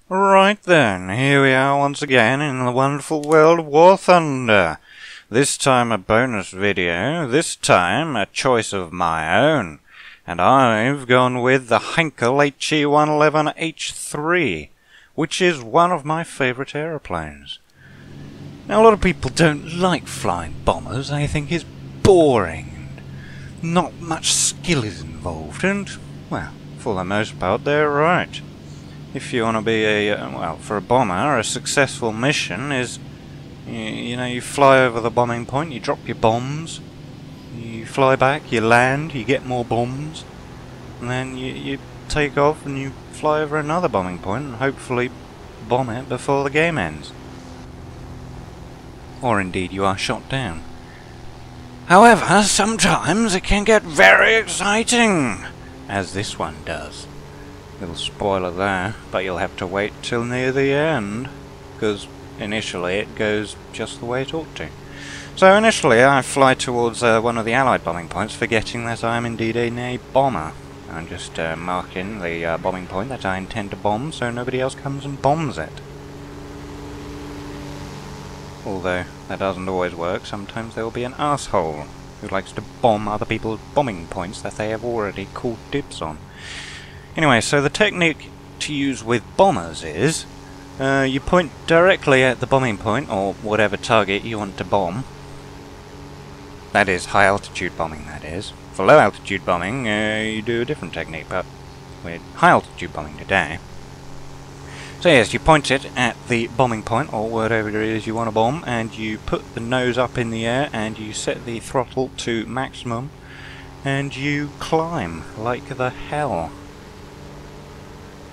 Right then, here we are once again in the wonderful world of War Thunder. This time a bonus video, this time a choice of my own. And I've gone with the Heinkel HE-111H3, which is one of my favourite aeroplanes. Now a lot of people don't like flying bombers, they think it's boring and not much skill is involved, and, well, for the most part they're right. If you want to be for a bomber, a successful mission is, you fly over the bombing point, you drop your bombs, you fly back, you land, you get more bombs, and then you take off and you fly over another bombing point and hopefully bomb it before the game ends. Or indeed you are shot down. However, sometimes it can get very exciting, as this one does. Little spoiler there, but you'll have to wait till near the end, because initially it goes just the way it ought to. So initially I fly towards one of the Allied bombing points, forgetting that I am indeed a bomber. I'm just marking the bombing point that I intend to bomb, so nobody else comes and bombs it. Although that doesn't always work, sometimes there will be an asshole who likes to bomb other people's bombing points that they have already called dibs on. Anyway, so the technique to use with bombers is, you point directly at the bombing point, or whatever target you want to bomb. That is high altitude bombing, that is. For low altitude bombing, you do a different technique, but with high altitude bombing today. So yes, you point it at the bombing point, or whatever it is you want to bomb, and you put the nose up in the air, and you set the throttle to maximum, and you climb like the hell.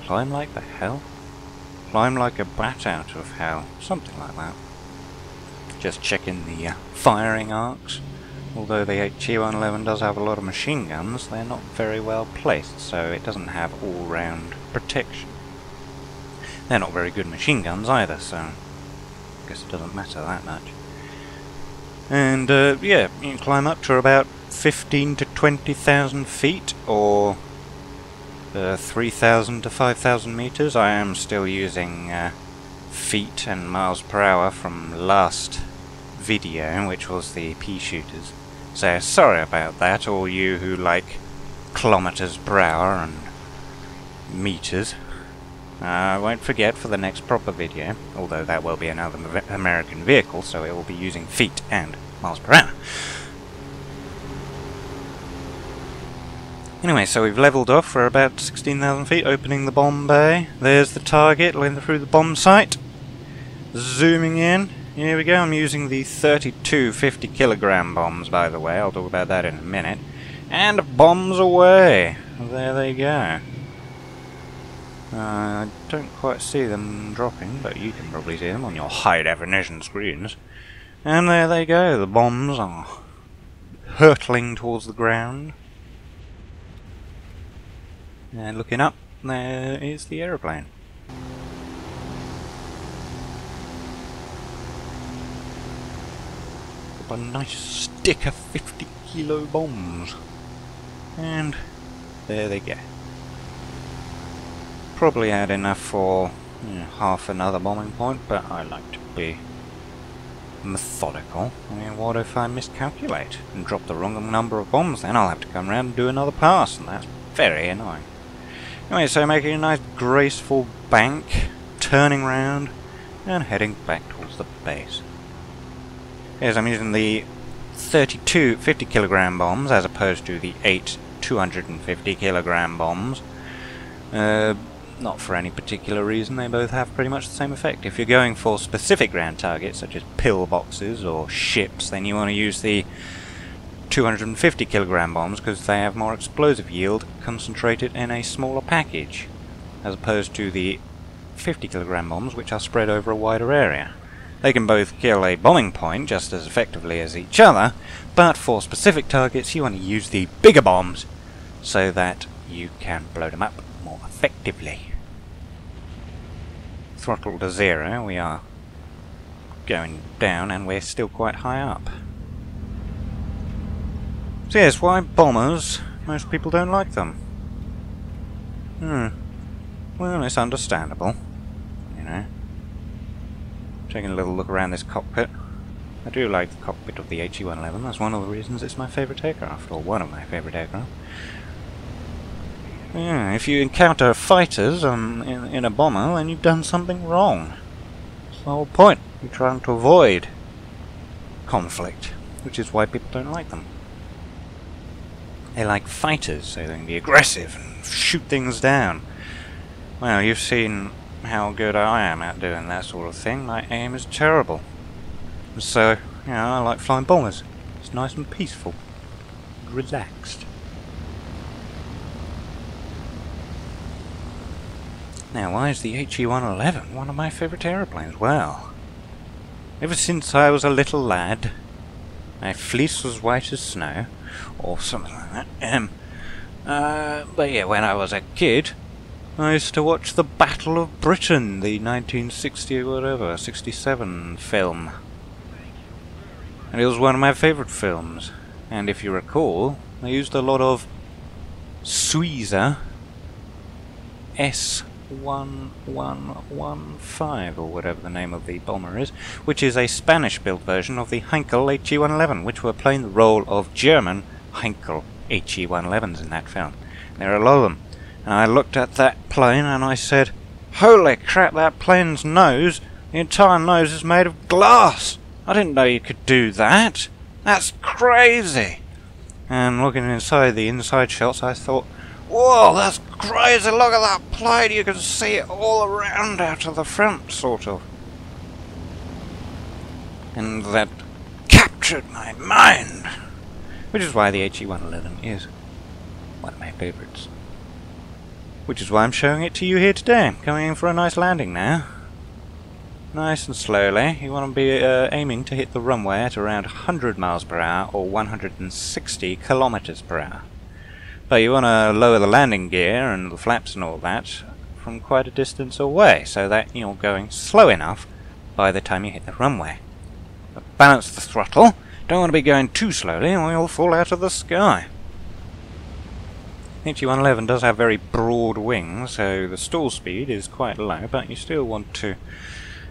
Climb like the hell? Climb like a bat out of hell. Something like that. Just checking the firing arcs. Although the HE-111 does have a lot of machine guns, they're not very well placed, so it doesn't have all-round protection. They're not very good machine guns either, so I guess it doesn't matter that much. And yeah, you can climb up to about 15 to 20,000 feet, or 3,000 to 5,000 meters. I am still using feet and miles per hour from last video, which was the pea shooters. So sorry about that, all you who like kilometers per hour and meters. I won't forget for the next proper video, although that will be another American vehicle, so it will be using feet and miles per hour. Anyway, so we've levelled off for about 16,000 feet, opening the bomb bay. There's the target, going through the bomb sight. Zooming in. Here we go, I'm using the 32 50 kilogram bombs, by the way. I'll talk about that in a minute. And bombs away. There they go. I don't quite see them dropping, but you can probably see them on your high definition screens. And there they go, the bombs are hurtling towards the ground. And looking up, there is the aeroplane. Got a nice stick of 50 kilo bombs. And there they go. Probably had enough for half another bombing point, but I like to be methodical. I mean, what if I miscalculate and drop the wrong number of bombs? Then I'll have to come around and do another pass, and that's very annoying. Anyway, so making a nice graceful bank, turning round, and heading back towards the base. Yes, I'm using the 32 50 kilogram bombs as opposed to the 8 250 kilogram bombs. Not for any particular reason, they both have pretty much the same effect. If you're going for specific ground targets, such as pillboxes or ships, then you want to use the 250 kilogram bombs because they have more explosive yield concentrated in a smaller package, as opposed to the 50 kilogram bombs, which are spread over a wider area. They can both kill a bombing point just as effectively as each other, but for specific targets you want to use the bigger bombs so that you can blow them up more effectively. Throttle to 0, we are going down and we're still quite high up. So yes, why bombers? Most people don't like them. Well, it's understandable. you know. Taking a little look around this cockpit. I do like the cockpit of the HE-111. That's one of the reasons it's my favourite aircraft, or one of my favourite aircraft. Yeah, if you encounter fighters in a bomber, then you've done something wrong. That's the whole point. You're trying to avoid conflict, which is why people don't like them. They like fighters, so they can be aggressive and shoot things down. Well, you've seen how good I am at doing that sort of thing. My aim is terrible. So, you know, I like flying bombers. It's nice and peaceful. Relaxed. Now, why is the HE-111 one of my favourite aeroplanes? Well, ever since I was a little lad, my fleece was white as snow, or something like that. But yeah, when I was a kid, I used to watch the Battle of Britain, the 67 film. And it was one of my favourite films. And if you recall, they used a lot of Suiza S1115, or whatever the name of the bomber is, which is a Spanish-built version of the Heinkel HE-111, which were playing the role of German Heinkel HE-111s in that film. There are a lot of them. And I looked at that plane and I said, holy crap, that plane's nose, the entire nose is made of glass! I didn't know you could do that! That's crazy! And looking inside the inside shots, I thought, whoa, that's crazy, look at that plane, you can see it all around out of the front, sort of. And that captured my mind! Which is why the HE-111 is one of my favourites. Which is why I'm showing it to you here today. I'm coming in for a nice landing now. Nice and slowly. You want to be aiming to hit the runway at around 100 miles per hour or 160 kilometers per hour. But you want to lower the landing gear and the flaps and all that from quite a distance away, so that you're going slow enough by the time you hit the runway. But balance the throttle. Don't want to be going too slowly or you'll fall out of the sky. HE-111 does have very broad wings, so the stall speed is quite low, but you still want to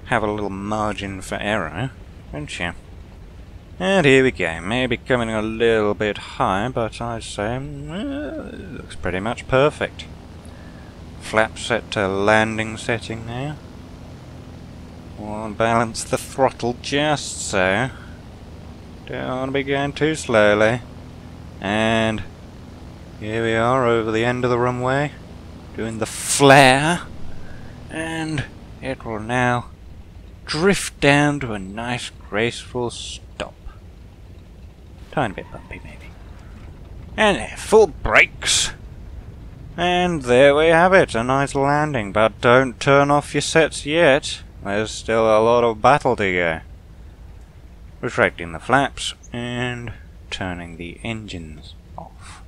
have a little margin for error, don't you? And here we go, maybe coming a little bit high, but I'd say it looks pretty much perfect. Flap set to landing setting now. We'll balance the throttle just so. Don't want to be going too slowly. And here we are over the end of the runway, doing the flare, and it will now drift down to a nice graceful stop. Tiny bit bumpy maybe. And there, full brakes. And there we have it, a nice landing, but don't turn off your sets yet. There's still a lot of battle to go. Retracting the flaps and turning the engines off.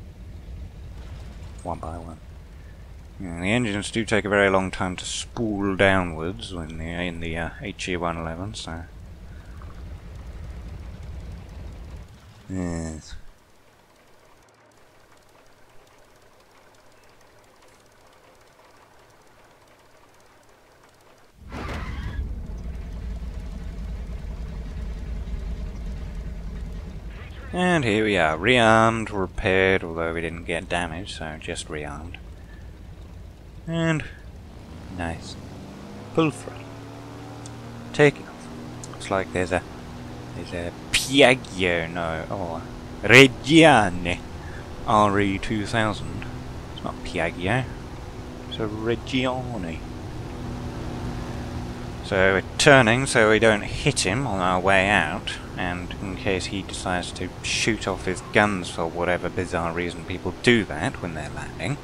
One by one. Yeah, the engines do take a very long time to spool downwards when they're in the HE-111, so... Yes. And here we are, rearmed, repaired, although we didn't get damaged, so just rearmed. And nice. Full throttle. Taking off. Looks like there's a Piaggio, no, or Reggiane RE2000. It's not Piaggio, it's a Reggiane. So we're turning so we don't hit him on our way out, and in case he decides to shoot off his guns for whatever bizarre reason people do that when they're landing.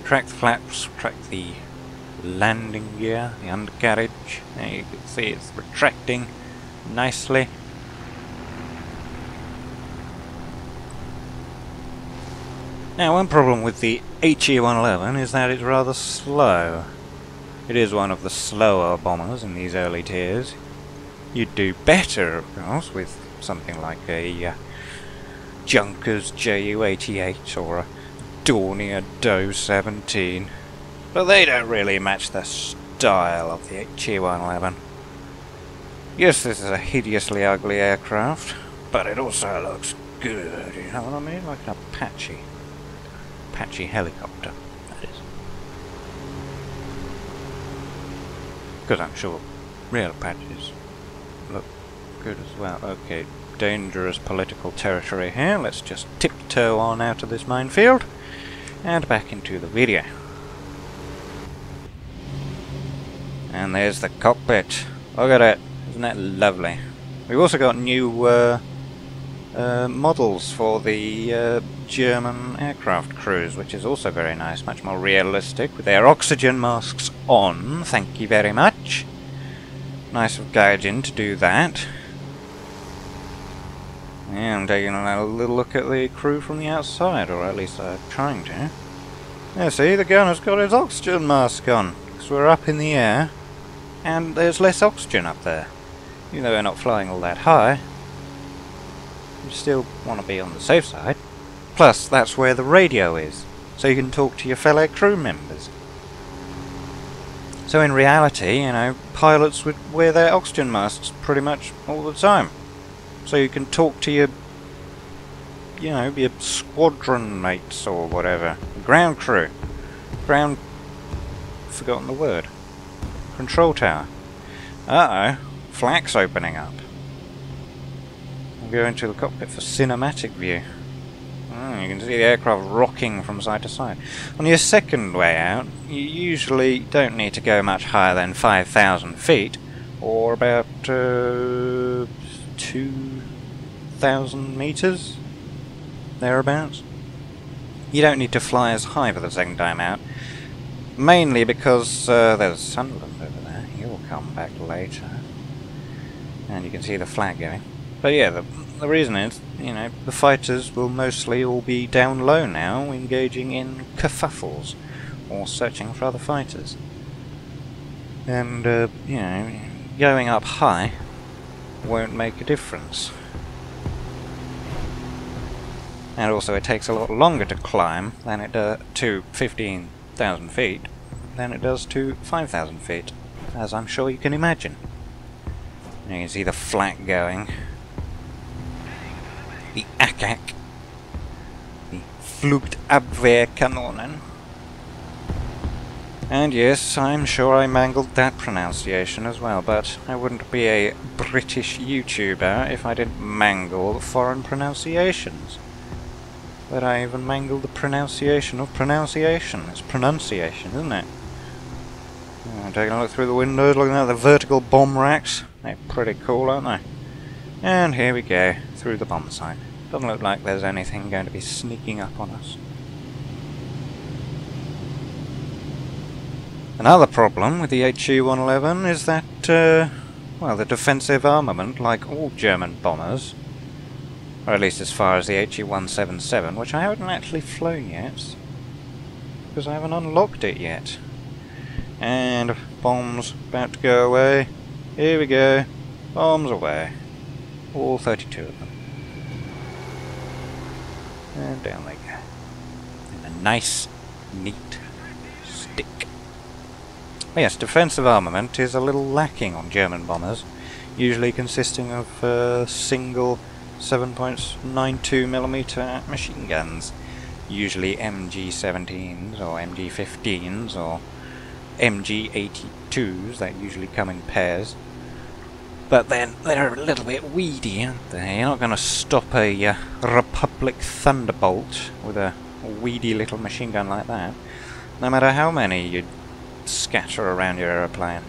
Track the flaps, track the landing gear, the undercarriage. There you can see it's retracting nicely. Now, one problem with the HE-111 is that it's rather slow. It is one of the slower bombers in these early tiers. You'd do better, of course, with something like a Junkers Ju-88 or a Dornier Do 17. but they don't really match the style of the HE-111. Yes, this is a hideously ugly aircraft, but it also looks good, you know what I mean? Like an Apache helicopter, that is. Because I'm sure real Apaches look good as well. Okay, dangerous political territory here. Let's just tiptoe on out of this minefield and back into the video. And there's the cockpit. Look at it. Isn't that lovely? We've also got new models for the German aircraft crews, which is also very nice, much more realistic, with their oxygen masks on. Thank you very much. Nice of Gaijin to do that. Yeah, I'm taking a little look at the crew from the outside, or at least trying to. Yeah, see, the gunner's got his oxygen mask on, because we're up in the air, and there's less oxygen up there. Even though we're not flying all that high, you still want to be on the safe side. Plus, that's where the radio is, so you can talk to your fellow crew members. So in reality, you know, pilots would wear their oxygen masks pretty much all the time. So you can talk to your, you know, your squadron mates or whatever. Ground crew. Forgotten the word. Control tower. Uh-oh. Flak's opening up. I'll go into the cockpit for cinematic view. You can see the aircraft rocking from side to side. On your second way out, you usually don't need to go much higher than 5,000 feet, or about 2,000 meters, thereabouts. You don't need to fly as high for the second time out, mainly because there's Sunderland over there. He'll come back later. And you can see the flag going. But yeah, the reason is, you know, the fighters will mostly all be down low now, engaging in kerfuffles, or searching for other fighters. And, you know, going up high won't make a difference. And also it takes a lot longer to climb than it does to 15,000 feet than it does to 5,000 feet, as I'm sure you can imagine. You can see the flak going. The Ackak. The Flugabwehrkanonen. And yes, I'm sure I mangled that pronunciation as well, but I wouldn't be a British YouTuber if I didn't mangle foreign pronunciations. But I even mangled the pronunciation of pronunciation. It's pronunciation, isn't it? I'm taking a look through the windows, looking at the vertical bomb racks. They're pretty cool, aren't they? And here we go, through the bomb sight. Doesn't look like there's anything going to be sneaking up on us. Another problem with the HE-111 is that, well, the defensive armament, like all German bombers, or at least as far as the HE-177, which I haven't actually flown yet, because I haven't unlocked it yet. And bombs about to go away. Here we go. Bombs away. All 32 of them. And down they go. In a nice, neat stick. Oh yes, defensive armament is a little lacking on German bombers, usually consisting of single 7.92mm machine guns, usually MG-17s or MG-15s or MG-82s that usually come in pairs. But then they're a little bit weedy, aren't they? You're not going to stop a Republic Thunderbolt with a weedy little machine gun like that, no matter how many you scatter around your aeroplane.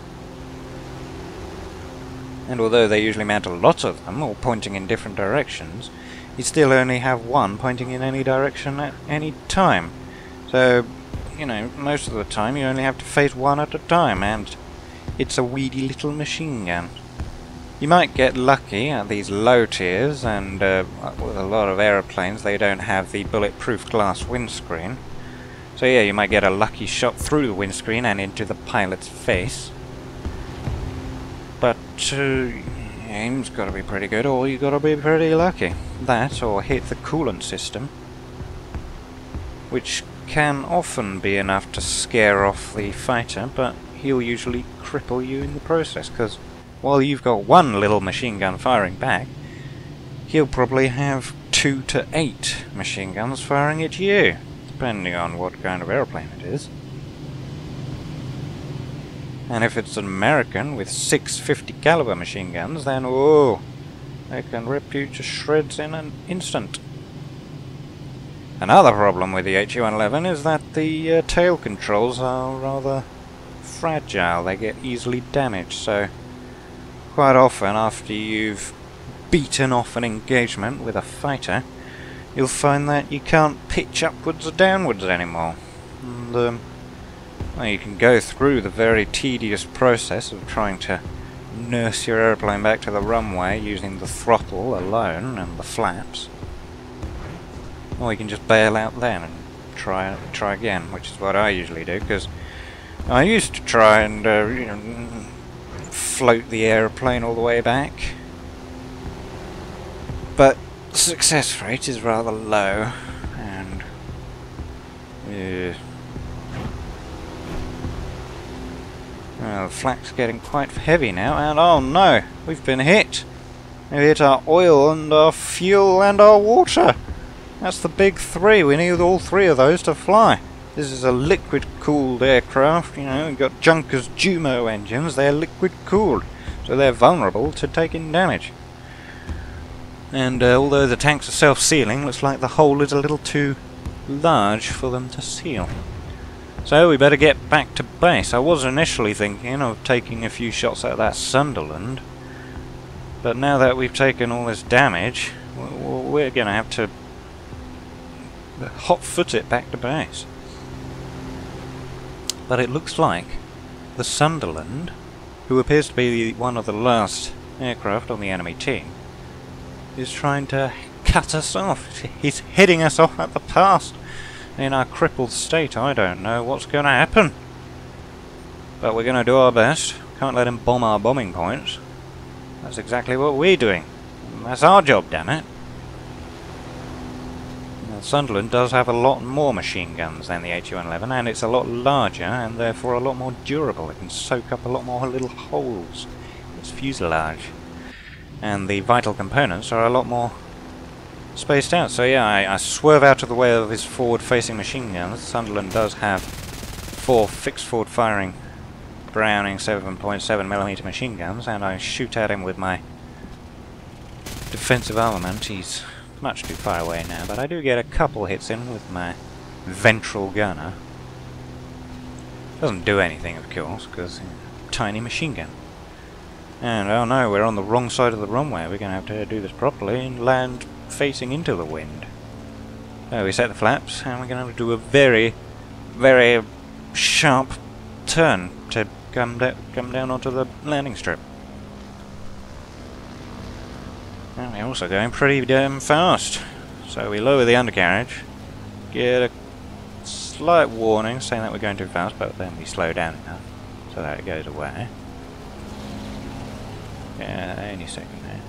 And although they usually mount a lot of them, all pointing in different directions, you still only have one pointing in any direction at any time. So, you know, most of the time you only have to face one at a time, and it's a weedy little machine gun. You might get lucky at these low tiers, and with a lot of aeroplanes they don't have the bulletproof glass windscreen. So yeah, you might get a lucky shot through the windscreen and into the pilot's face. But aim's got to be pretty good, or you got to be pretty lucky. That, or hit the coolant system, which can often be enough to scare off the fighter, but he'll usually cripple you in the process, because while you've got one little machine gun firing back, he'll probably have 2 to 8 machine guns firing at you, depending on what kind of aeroplane it is. And if it's an American with 6 50 caliber machine guns, then whoa, they can rip you to shreds in an instant. Another problem with the HU-111 is that the tail controls are rather fragile. They get easily damaged, so quite often after you've beaten off an engagement with a fighter, you'll find that you can't pitch upwards or downwards anymore. And, well, you can go through the very tedious process of trying to nurse your aeroplane back to the runway using the throttle alone and the flaps. Or you can just bail out then and try again, which is what I usually do, because I used to try and you know, float the aeroplane all the way back, but the success rate is rather low, and well, the flak's getting quite heavy now, and oh no, we've been hit! We've hit our oil and our fuel and our water! That's the big three. We need all three of those to fly. This is a liquid-cooled aircraft, you know, we've got Junkers Jumo engines, they're liquid-cooled, so they're vulnerable to taking damage. And although the tanks are self-sealing, looks like the hole is a little too large for them to seal. So we better get back to base. I was initially thinking of taking a few shots at that Sunderland, but now that we've taken all this damage, we're going to have to hot-foot it back to base. But it looks like the Sunderland, who appears to be one of the last aircraft on the enemy team, is trying to cut us off. He's heading us off at the pass. In our crippled state, I don't know what's going to happen. But we're going to do our best. Can't let him bomb our bombing points. That's exactly what we're doing. That's our job, damn it. Now, Sunderland does have a lot more machine guns than the HU-111, and it's a lot larger and therefore a lot more durable. It can soak up a lot more little holes. Its fuselage. And the vital components are a lot more spaced out. So yeah, I swerve out of the way of his forward-facing machine guns. Sunderland does have 4 fixed forward firing Browning 7.7mm machine guns, and I shoot at him with my defensive armament. He's much too far away now, but I do get a couple hits in with my ventral gunner. Doesn't do anything, of course, because tiny machine gun. And oh no, we're on the wrong side of the runway. We're going to have to do this properly and land facing into the wind. So we set the flaps, and we're going to have to do a very, very sharp turn to come down onto the landing strip. And we're also going pretty damn fast. So we lower the undercarriage, get a slight warning saying that we're going too fast, but then we slow down enough so that it goes away. Yeah, any second there.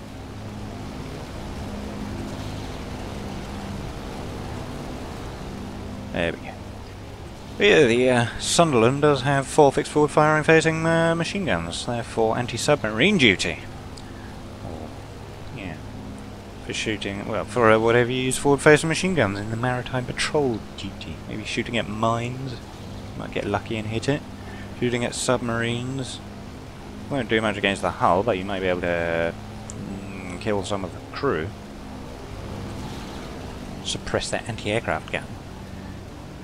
There we go. But yeah, the Sunderland does have 4 fixed forward firing facing machine guns. They're for anti-submarine duty. Or, yeah, for shooting, well, for whatever you use forward facing machine guns in the maritime patrol duty. Maybe shooting at mines, you might get lucky and hit it. Shooting at submarines. Won't do much against the hull, but you might be able to kill some of the crew. Suppress that anti-aircraft gun.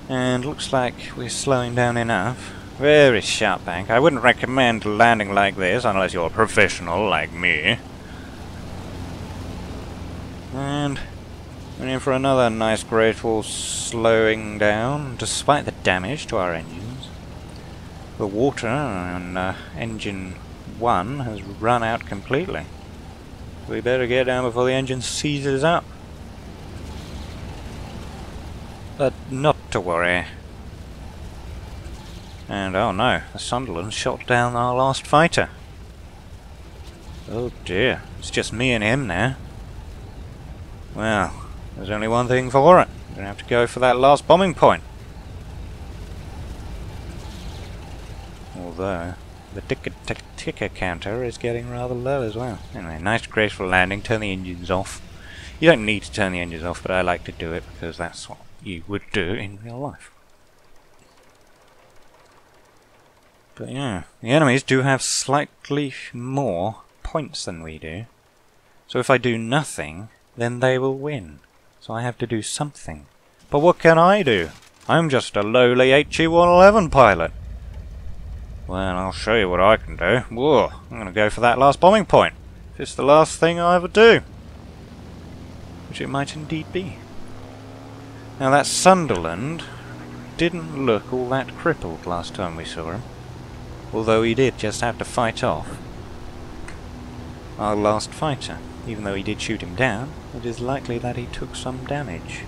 And looks like we're slowing down enough. Very sharp bank. I wouldn't recommend landing like this unless you're a professional like me. And we're in for another nice graceful slowing down, despite the damage to our engines. The water on engine 1 has run out completely. We better get down before the engine seizes up. But not to worry. And oh no, the Sunderland shot down our last fighter. Oh dear, it's just me and him now. Well, there's only one thing for it. We're going to have to go for that last bombing point. Although, the ticker counter is getting rather low as well. Anyway, nice graceful landing, turn the engines off. You don't need to turn the engines off, but I like to do it because that's what you would do in real life. But yeah, the enemies do have slightly more points than we do. So if I do nothing, then they will win. So I have to do something. But what can I do? I'm just a lowly HE-111 pilot. Well, I'll show you what I can do. Whoa, I'm going to go for that last bombing point. If it's the last thing I ever do. Which it might indeed be. Now that Sunderland didn't look all that crippled last time we saw him. Although he did just have to fight off our last fighter. Even though he did shoot him down, it is likely that he took some damage.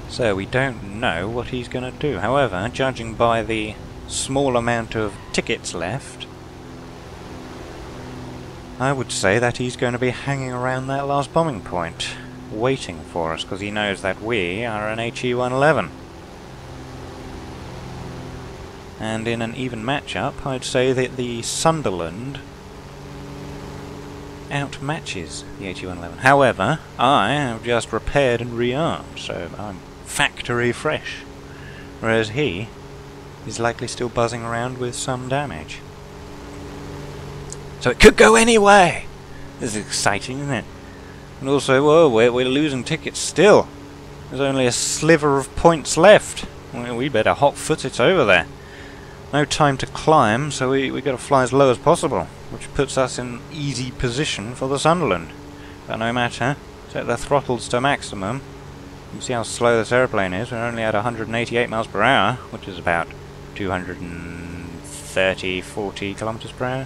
So we don't know what he's going to do. However, judging by the small amount of tickets left, I would say that he's going to be hanging around that last bombing point, waiting for us, because he knows that we are an HE-111. And in an even matchup, I'd say that the Sunderland outmatches the HE-111. However, I have just repaired and rearmed, so I'm factory fresh, whereas he is likely still buzzing around with some damage. So it could go anyway! This is exciting, isn't it? And also, whoa, we're losing tickets still. There's only a sliver of points left. Well, we better hot-foot it over there. No time to climb, so we got to fly as low as possible, which puts us in easy position for the Sunderland. But no matter, set the throttles to maximum. You see how slow this airplane is. We're only at 188 miles per hour, which is about 230-40 kilometers per hour.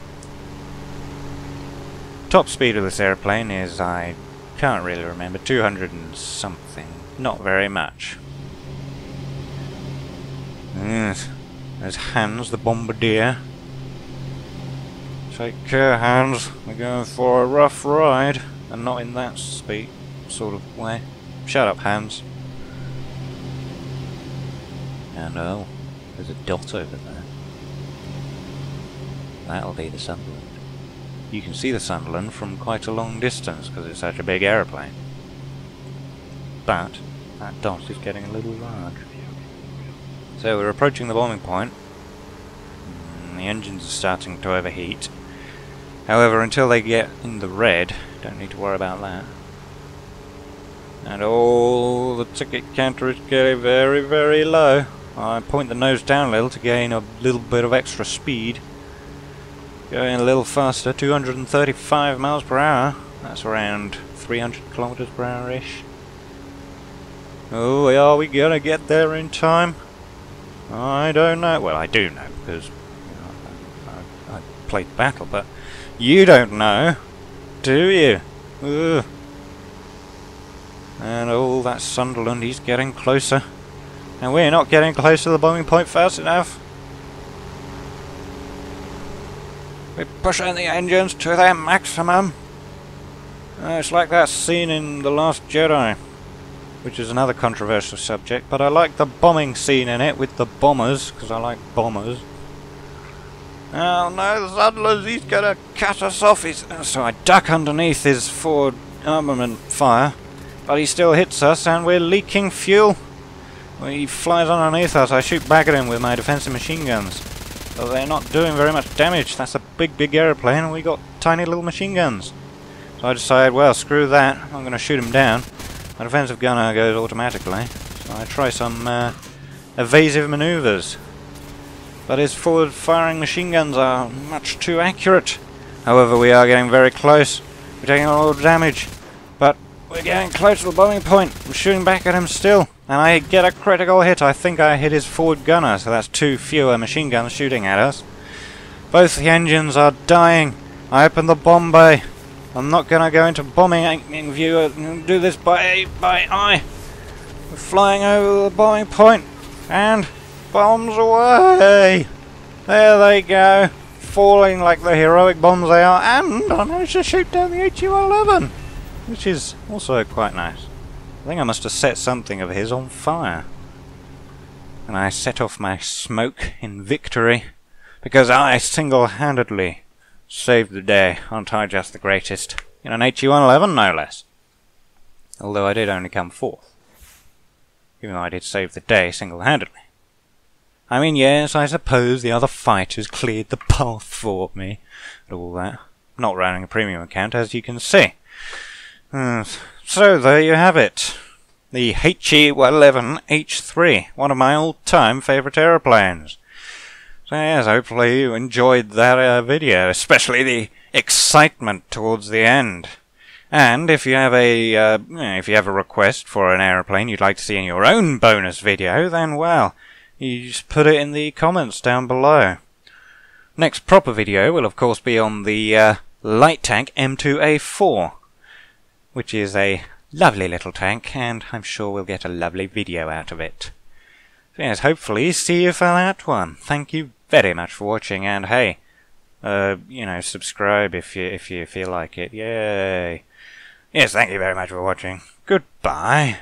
Top speed of this airplane is, I can't really remember, 200 and something. Not very much. Yes. There's Hans, the bombardier. Take care, Hans. We're going for a rough ride, and not in that speed sort of way. Shut up, Hans. And oh, there's a dot over there. That'll be the Sunderland. You can see the Sunderland from quite a long distance because it's such a big aeroplane. But that dot is getting a little large. So we're approaching the bombing point. The engines are starting to overheat. However, until they get in the red, don't need to worry about that. And oh, the ticket counter is getting very, very low. I point the nose down a little to gain a little bit of extra speed. Going a little faster, 235 miles per hour. That's around 300 kilometers per hour-ish. Oh, are we gonna get there in time? I don't know. Well, I do know, because I played the battle, but you don't know, do you? Ugh. And oh, that Sunderland, he's getting closer. And we're not getting close to the bombing point fast enough. We're pushing the engines to their maximum. It's like that scene in The Last Jedi, which is another controversial subject, but I like the bombing scene in it with the bombers, because I like bombers. Oh no, the Sunderland, he's gonna cut us off. So I duck underneath his forward armament fire, but he still hits us and we're leaking fuel. Well, he flies underneath us, I shoot back at him with my defensive machine guns. But they're not doing very much damage. That's a big, big aeroplane and we got tiny little machine guns. So I decided, well, screw that, I'm gonna shoot him down. My defensive gunner goes automatically, so I try some evasive maneuvers. But his forward-firing machine guns are much too accurate. However, we are getting very close. We're taking a lot of damage, but we're getting close to the bombing point. I'm shooting back at him still, and I get a critical hit. I think I hit his forward gunner, so that's 2 fewer machine guns shooting at us. Both the engines are dying. I open the bomb bay. I'm not going to go into bombing view and do this by eye. We're flying over the bombing point and bombs away. There they go, falling like the heroic bombs they are, and I managed to shoot down the HE-111, which is also quite nice. I think I must have set something of his on fire. And I set off my smoke in victory, because I single-handedly saved the day on Ty Just the Greatest, in an HE-111 no less. Although I did only come fourth, even though I did save the day single-handedly. I mean, yes, I suppose the other fighters cleared the path for me, and all that. Not running a premium account, as you can see. So there you have it. The HE-111 H3, one of my all-time favourite aeroplanes. So yes, hopefully you enjoyed that video, especially the excitement towards the end. And if you have a request for an aeroplane you'd like to see in your own bonus video, then well, you just put it in the comments down below. Next proper video will of course be on the light tank M2A4, which is a lovely little tank, and I'm sure we'll get a lovely video out of it. So yes, hopefully see you for that one. Thank you very much for watching, and hey, subscribe if you feel like it. Yay! Yes, thank you very much for watching. Goodbye.